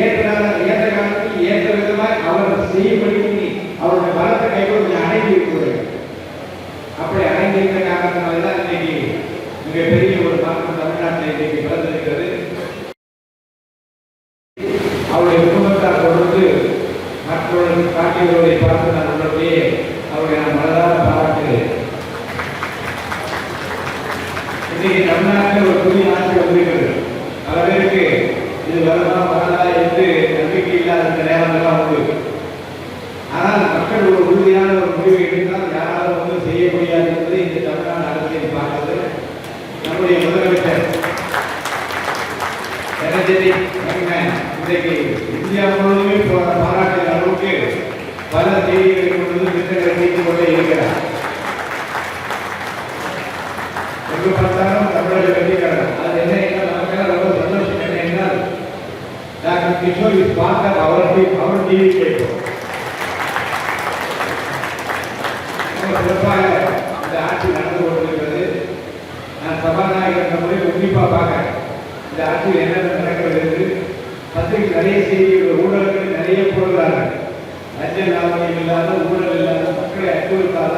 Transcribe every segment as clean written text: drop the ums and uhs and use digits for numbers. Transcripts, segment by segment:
ஏற்ற காலத்தில் ஏற்ற விதமாய் அவர் செய்யும்படி அவருடைய பலத்தை கைகொண்டு அடங்கி இருக்கிறார். அப்படி அடங்கியிருந்த காரணத்தினால்தான் இன்னைக்கு மிகப்பெரிய ஒரு மாற்றம் தமிழ்நாட்டில் இன்னைக்கு பிறந்திருக்கிறது. அவருடைய குடும்பத்தார் தொடர்ந்து மற்றவர்கள் காட்டியவர்களை பார்த்து நான் உடனே அவருடைய நான் மனதார பாராட்டுகிறேன். இன்னைக்கு தமிழ்நாட்டில் ஒரு புதிய ஆட்சி வந்திருக்கிறது. பல பேருக்கு இது வருமா வரலா என்று நம்பிக்கை இல்லாத நேரமெல்லாம் உண்டு. ஆனால் மக்கள் ஒரு உறுதியான ஒரு முடிவை எடுத்தால் யாராலும் வந்து செய்ய முடியாது என்பதை இந்த தமிழ்நாடு அரசியல் பார்க்கிறது. நம்முடைய முதலமைச்சர் இன்றைக்கு இந்தியா முழுவதுமே பாராட்டுகிற அளவுக்கு பல செய்திகளை கொண்டு திட்டங்களை வைத்துக் கொண்டே இருக்கிறார். எங்கு பார்த்தாலும் தமிழக கட்சிக்காரர் அது என்ன என்றால் நமக்கெல்லாம் ரொம்ப சந்தோஷம். என்ன என்றால் doctor Kishore is part of our TV கேட்போம். சிறப்பாக இந்த ஆட்சி நடந்து கொண்டிருக்கிறது. நான் சபாநாயகர் நம்முடைய உன்னிப்பாக பார்க்கிறேன் இந்த ஆட்சியில் என்னென்ன நடக்கிறது என்று. பத்திரிகை நிறைய செய்திகள் ஊடகங்கள் நிறைய போடுகிறார்கள். லஞ்ச லாபம் இல்லாத ஊழல் இல்லாத மக்களை அச்சுறுத்தாத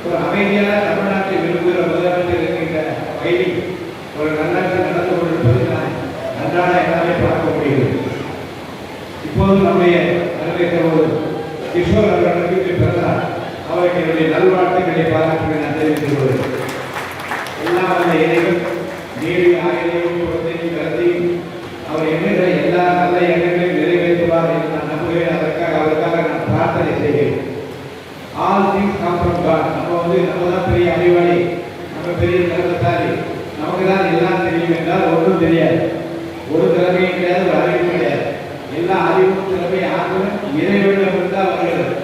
ஒரு அமைதியான தமிழ்நாட்டை விரும்புகிற முதலமைச்சர் இருக்கின்ற வகையில் ஒரு நல்லாட்சி நடந்து கொண்டிருப்பது நான் நன்றாக என்னாலே பார்க்க முடிகிறது. இப்போது நம்முடைய தலைவர் கிஷோர் அவர்களுக்கு பிறந்தார். அவருக்கு என்னுடைய நல்வாழ்த்துக்களை பாராட்டுகளை நான் தெரிவித்துக் கொள்கிறேன். எல்லாம் அந்த இறைவன் நீடி ஆயிரம் குழந்தையும் கருத்தையும் அவர் எண்ணுகிற எல்லா நல்ல எண்ணங்களையும் நிறைவேற்றுவார் என்று நான் நம்புகிறேன். அவருக்காக நான் பிரார்த்தனை செய்கிறேன். All things come from God. நம்ம தான் பெரிய அறிவாளி, நம்ம பெரிய திறமைசாலி, நமக்கு தான் எல்லாம் தெரியும் என்றால் ஒன்றும் தெரியாது. ஒரு திறமையும் கிடையாது, ஒரு அறிவும் கிடையாது. எல்லா அறிவும் திறமை ஆற்றலும் இறைவனிடம் இருந்தால் வருகிறது.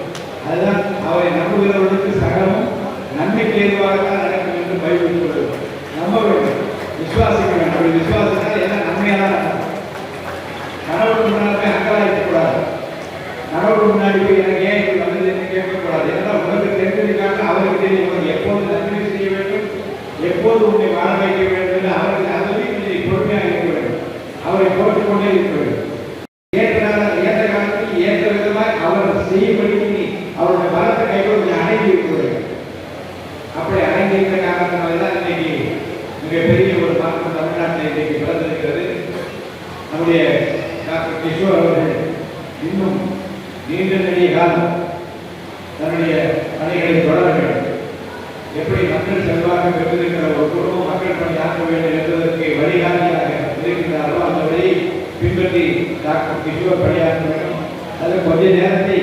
அதுதான் அவரை நம்புகிறவர்களுக்கு சகலமும் நன்மைக்கு ஏதுவாகத்தான் நடக்கும் என்று பைபிள் சொல்வது. நம்ப வேண்டும், விசுவாசிக்க வேண்டும். அப்படி விசுவாசித்தால் எல்லாம் நன்மையாக தான் நடக்கும். கடவுளுக்கு முன்னாடி போய் அங்கலாய்க்கக்கூடாது. கடவுளுக்கு முன்னாடி போய் எனக்கு ஏன் இப்படி வந்தது என்று கேட்கக்கூடாது. ஏன்னா உனக்கு தெரிஞ்சதுக்காக அவருக்கு தெரியும் எப்போது நன்மை செய்ய வேண்டும், எப்போது உன்னை வாழ வைக்க வேண்டும் என்று அவருக்கு அதுவே நீ பொறுமையாக இருக்க வேண்டும். அவரை போட்டுக்கொண்டே இருக்க வேண்டும். ஏற்ற காலத்தில் ஏற்ற விதமாய் அவர் செய்யும்படி அவருடைய பலத்தை கைகொண்டு அடங்கி இருக்கிறார். அப்படி அடங்கியிருந்த காரணத்தினால்தான் இன்னைக்கு மிகப்பெரிய ஒரு மாற்றம் தமிழ்நாட்டில் இன்னைக்கு பிறந்திருக்கிறது. நம்முடைய டாக்டர் கிஷோர் அவர்கள் இன்னும் நீண்ட நெடிய காலம் தன்னுடைய பணிகளை தொடர வேண்டும். எப்படி மக்கள் செல்வாக்கு பெற்றிருக்கிற ஒரு குடும்பம் மக்கள் பணி ஆற்ற வேண்டும் என்பதற்கு வழிகாட்டியாக இருக்கின்றார்களோ அந்த வழியை பின்பற்றி டாக்டர் கிஷோர் பணியாற்ற வேண்டும். அது கொஞ்ச நேரத்தை